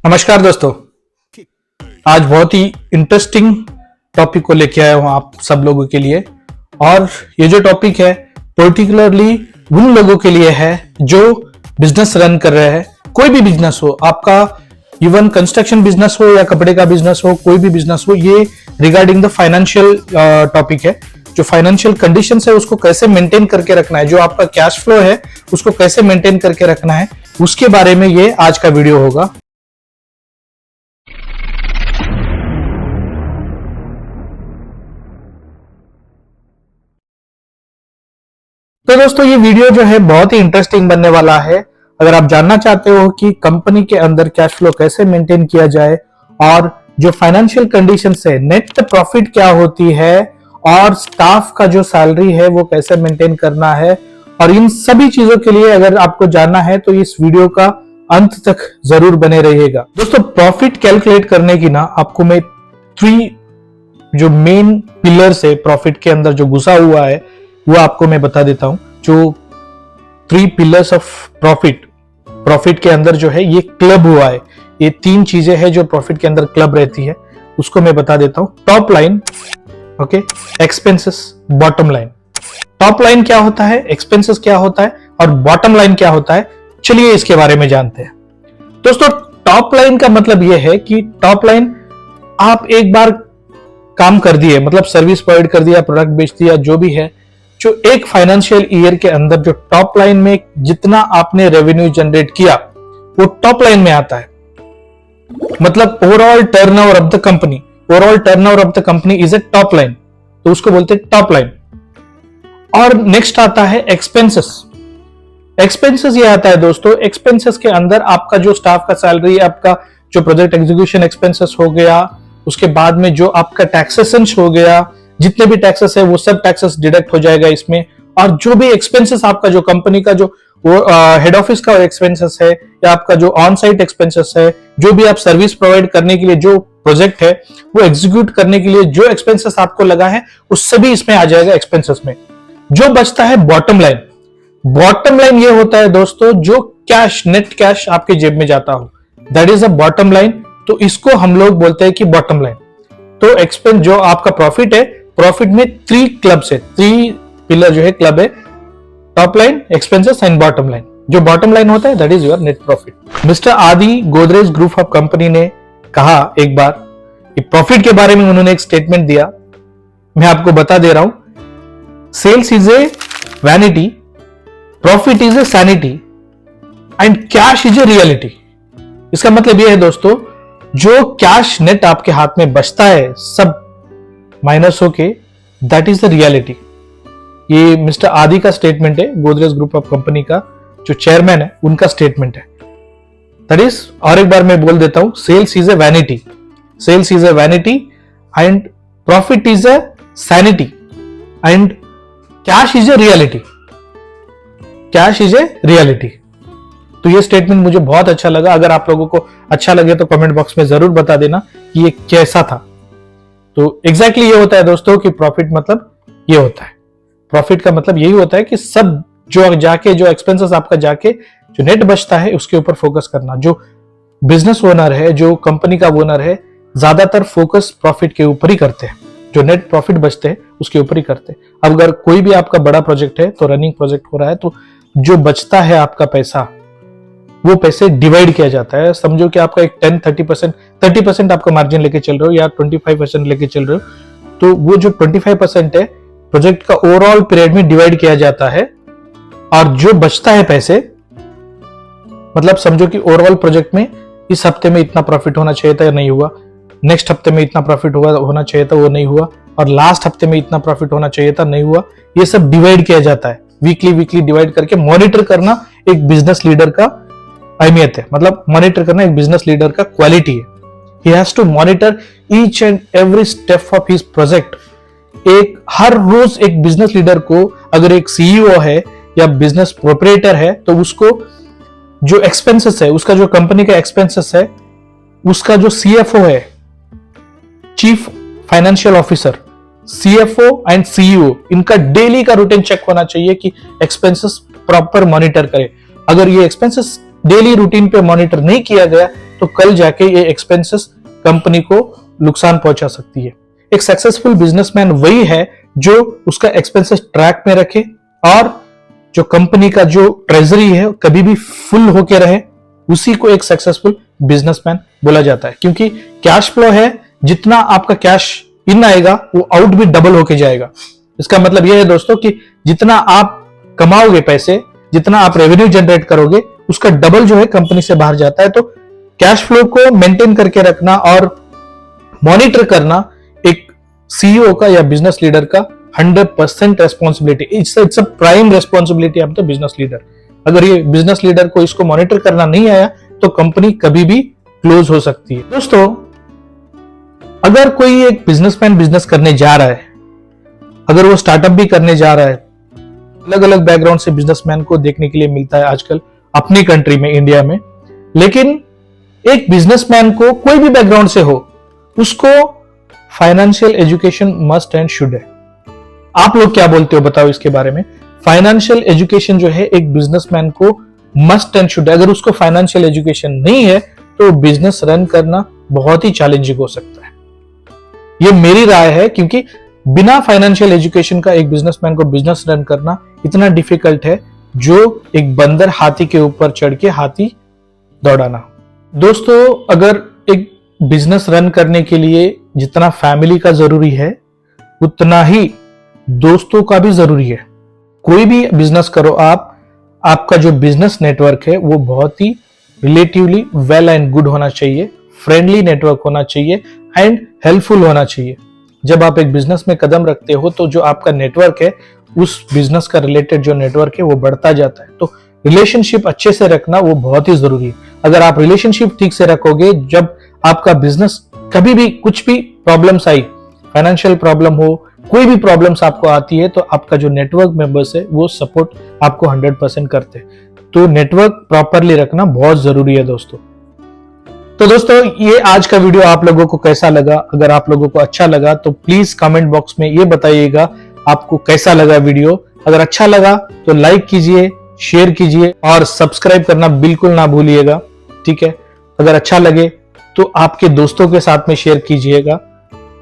नमस्कार दोस्तों, आज बहुत ही इंटरेस्टिंग टॉपिक को लेके आया हूं आप सब लोगों के लिए। और ये जो टॉपिक है पर्टिकुलरली उन लोगों के लिए है जो बिजनेस रन कर रहे हैं। कोई भी बिजनेस हो, आपका इवन कंस्ट्रक्शन बिजनेस हो या कपड़े का बिजनेस हो, कोई भी बिजनेस हो, ये रिगार्डिंग द फाइनेंशियल टॉपिक है। जो फाइनेंशियल कंडीशन है उसको कैसे मेंटेन करके रखना है, जो आपका कैश फ्लो है उसको कैसे मेंटेन करके रखना है, उसके बारे में ये आज का वीडियो होगा। तो दोस्तों ये वीडियो जो है बहुत ही इंटरेस्टिंग बनने वाला है। अगर आप जानना चाहते हो कि कंपनी के अंदर कैश फ्लो कैसे मेंटेन किया जाए और जो फाइनेंशियल कंडीशन है, नेट प्रॉफिट क्या होती है और स्टाफ का जो सैलरी है वो कैसे मेंटेन करना है, और इन सभी चीजों के लिए अगर आपको जानना है तो इस वीडियो का अंत तक जरूर बने रहिएगा। दोस्तों प्रॉफिट कैलकुलेट करने की ना आपको मैं 3 जो मेन पिलर्स है प्रॉफिट के अंदर जो घुसा हुआ है वो आपको मैं बता देता हूं। जो 3 पिलर्स ऑफ प्रॉफिट के अंदर जो है ये क्लब हुआ है। ये 3 चीजें हैं जो प्रॉफिट के अंदर क्लब रहती है, उसको मैं बता देता हूं। Top line, okay, expenses, bottom line. Top line क्या होता है, एक्सपेंसेस क्या होता है और बॉटम लाइन क्या होता है, चलिए इसके बारे में जानते हैं। दोस्तों टॉप लाइन का मतलब यह है कि टॉप लाइन आप एक बार काम कर दिए, मतलब सर्विस प्रोवाइड कर दिया, प्रोडक्ट बेच दिया, जो भी है, जो एक फाइनेंशियल ईयर के अंदर जो टॉप लाइन में जितना आपने रेवेन्यू जनरेट किया वो टॉप लाइन में आता है। मतलब overall turnover of the company, overall turnover of the company is a top line, तो उसको बोलते हैं टॉप लाइन। और नेक्स्ट आता है एक्सपेंसेस। एक्सपेंसेस ये आता है दोस्तों, एक्सपेंसेस के अंदर आपका जो स्टाफ का सैलरी, आपका जो प्रोजेक्ट एग्जीक्यूशन एक्सपेंसेस हो गया, उसके बाद में जो आपका टैक्सेशन हो गया, जितने भी टैक्सेस है वो सब टैक्सेस डिडक्ट हो जाएगा इसमें। और जो भी एक्सपेंसेस आपका जो कंपनी का जो वो हेड ऑफिस का एक्सपेंसेस है या आपका जो ऑन साइट एक्सपेंसेस है, जो भी आप सर्विस प्रोवाइड करने के लिए जो प्रोजेक्ट है वो एग्जीक्यूट करने के लिए जो एक्सपेंसेस आपको लगा है वो सभी इसमें आ जाएगा एक्सपेंसेस में। जो बचता है बॉटम लाइन। बॉटम लाइन ये होता है दोस्तों जो कैश, नेट कैश आपके जेब में जाता हो, that is a bottom line. तो इसको हम लोग बोलते हैं कि बॉटम लाइन। तो एक्सपेंस जो आपका प्रॉफिट है, प्रॉफिट में 3 क्लब्स है, 3 पिलर जो है क्लब है, top line, expenses and bottom line. जो बॉटम लाइन होता है that is your net profit. Mister आदि गोदरेज ग्रुप ऑफ कंपनी ने कहा एक बार कि प्रॉफिट के बारे में उन्होंने एक स्टेटमेंट दिया, मैं आपको बता दे रहा हूं। Sales is a vanity, profit is a sanity and cash is a reality. इसका मतलब यह है दोस्तों, जो कैश नेट आपके हाथ में बचता है सब माइनस होके, दैट इज द रियलिटी। ये मिस्टर आदि का स्टेटमेंट है, गोदरेज ग्रुप ऑफ कंपनी का जो चेयरमैन है उनका स्टेटमेंट है। दैट इज, और एक बार मैं बोल देता हूं, sales is a vanity, sales is a vanity and profit is a sanity and cash is a reality, cash is a reality. तो ये स्टेटमेंट मुझे बहुत अच्छा लगा। अगर आप लोगों को अच्छा लगे तो कमेंट बॉक्स में जरूर बता देना कि ये कैसा था। तो एग्जैक्टली ये होता है दोस्तों कि प्रॉफिट मतलब ये होता है, प्रॉफिट का मतलब यही होता है कि सब जो जाके जो एक्सपेंसेस आपका जाके जो नेट बचता है उसके ऊपर फोकस करना। जो बिजनेस ओनर है, जो कंपनी का ओनर है, ज्यादातर फोकस प्रॉफिट के ऊपर ही करते हैं, जो नेट प्रॉफिट बचते हैं उसके ऊपर ही करते हैं। अब अगर कोई भी आपका बड़ा प्रोजेक्ट है, तो रनिंग प्रोजेक्ट हो रहा है, तो जो बचता है आपका पैसा वो पैसे डिवाइड किया जाता है। समझो कि आपका एक 30% आपका मार्जिन लेके चल रहे हो या 25% लेके चल रहे हो, तो वो जो 25% है प्रोजेक्ट का ओवरऑल पीरियड में डिवाइड किया जाता है। और जो बचता है पैसे, मतलब समझो कि ओवरऑल प्रोजेक्ट में इस हफ्ते में इतना प्रॉफिट होना चाहिए था या नहीं हुआ, नेक्स्ट हफ्ते में इतना प्रॉफिट होना चाहिए था, वो नहीं हुआ, और लास्ट हफ्ते में इतना प्रॉफिट होना चाहिए था, नहीं हुआ। ये सब डिवाइड किया जाता है, वीकली डिवाइड करके मॉनिटर करना एक बिजनेस लीडर का अहमियत है। मतलब मॉनिटर करना एक बिजनेस लीडर का क्वालिटी है। He has to monitor each and every step of his project. एक हर रोज एक बिजनेस लीडर को, अगर एक सीईओ है या बिजनेस प्रोपरेटर है, तो उसको जो एक्सपेंसेस है, उसका जो कंपनी का एक्सपेंसेस है, उसका जो सीएफओ है, chief financial officer, CFO and CEO, इनका डेली का रूटीन चेक होना चाहिए कि एक्सपेंसेस प्रॉपर मॉनिटर करे। अगर ये एक्सपेंसेस डेली रूटीन पे मॉनिटर नहीं किया गया, तो कल जाके ये एक्सपेंसेस कंपनी को नुकसान पहुंचा सकती है। एक सक्सेसफुल बिजनेसमैन वही है जो उसका एक्सपेंसेस ट्रैक में रखे और जो कंपनी का जो ट्रेजरी है कभी भी फुल होके रहे, उसी को एक सक्सेसफुल बिजनेसमैन बोला जाता है। क्योंकि कैश फ्लो है, जितना आपका कैश इन आएगा वो आउट भी डबल होके जाएगा। इसका मतलब यह है दोस्तों कि जितना आप कमाओगे पैसे, जितना आप रेवेन्यू जनरेट करोगे, उसका डबल जो है कंपनी से बाहर जाता है। तो कैश फ्लो को मेंटेन करके रखना और मॉनिटर करना एक सीईओ का या बिजनेस लीडर का 100% responsibility. It's a prime responsibility of the business leader. अगर ये बिजनेस लीडर को इसको मॉनिटर करना नहीं आया तो कंपनी कभी भी क्लोज हो सकती है। दोस्तों, अगर कोई एक बिजनेसमैन बिजनेस करने जा रहा है, अगर वो स्टार्टअप भी करने जा रहा है, अलग अलग बैकग्राउंड से बिजनेसमैन को देखने के लिए मिलता है आजकल अपनी कंट्री में, इंडिया में। लेकिन एक बिजनेसमैन को कोई भी बैकग्राउंड से हो, उसको financial education must and should है। आप लोग क्या बोलते हो बताओ इसके बारे में? फाइनेंशियल एजुकेशन जो है एक बिजनेसमैन को मस्ट एंड शुड है। अगर उसको फाइनेंशियल एजुकेशन नहीं है तो बिजनेस रन करना बहुत ही चैलेंजिंग हो सकता है। ये मेरी राय है, क्योंकि बिना फाइनेंशियल एजुकेशन का एक बिजनेसमैन को बिजनेस रन करना इतना डिफिकल्ट है जो एक बंदर हाथी के ऊपर चढ़ के हाथी दौड़ाना। दोस्तों, अगर एक बिजनेस रन करने के लिए जितना फैमिली का जरूरी है उतना ही दोस्तों का भी जरूरी है। कोई भी बिजनेस करो आप, आपका जो बिजनेस नेटवर्क है वो बहुत ही रिलेटिवली वेल एंड गुड होना चाहिए, फ्रेंडली नेटवर्क होना चाहिए एंड हेल्पफुल होना चाहिए। जब आप एक बिजनेस में कदम रखते हो तो जो आपका नेटवर्क है, उस बिजनेस का रिलेटेड जो नेटवर्क है वो बढ़ता जाता है। तो रिलेशनशिप अच्छे से रखना वो बहुत ही जरूरी है। अगर आप रिलेशनशिप ठीक से रखोगे, जब आपका बिजनेस कभी भी कुछ भी प्रॉब्लम्स आई, फाइनेंशियल प्रॉब्लम हो, कोई भी प्रॉब्लम्स आपको आती है, तो आपका जो नेटवर्क मेंबर्स है वो सपोर्ट आपको 100% करते हैं। तो नेटवर्क प्रॉपरली रखना बहुत जरूरी है दोस्तों। तो दोस्तों, ये आज का वीडियो आप लोगों को कैसा लगा? अगर आप लोगों को अच्छा लगा तो प्लीज कमेंट बॉक्स में ये बताइएगा आपको कैसा लगा वीडियो। अगर अच्छा लगा तो लाइक कीजिए, शेयर कीजिए और सब्सक्राइब करना बिल्कुल ना भूलिएगा, ठीक है? अगर अच्छा लगे तो आपके दोस्तों के साथ में शेयर कीजिएगा।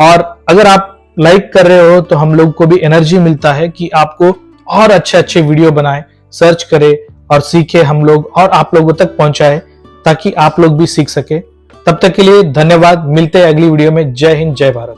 और अगर आप लाइक कर रहे हो तो हम लोग को भी एनर्जी मिलता है कि आपको और अच्छे अच्छे वीडियो बनाए, सर्च करें और सीखे हम लोग और आप लोगों तक पहुंचाए, ताकि आप लोग भी सीख सके। तब तक के लिए धन्यवाद। मिलते हैं अगली वीडियो में। जय हिंद, जय भारत।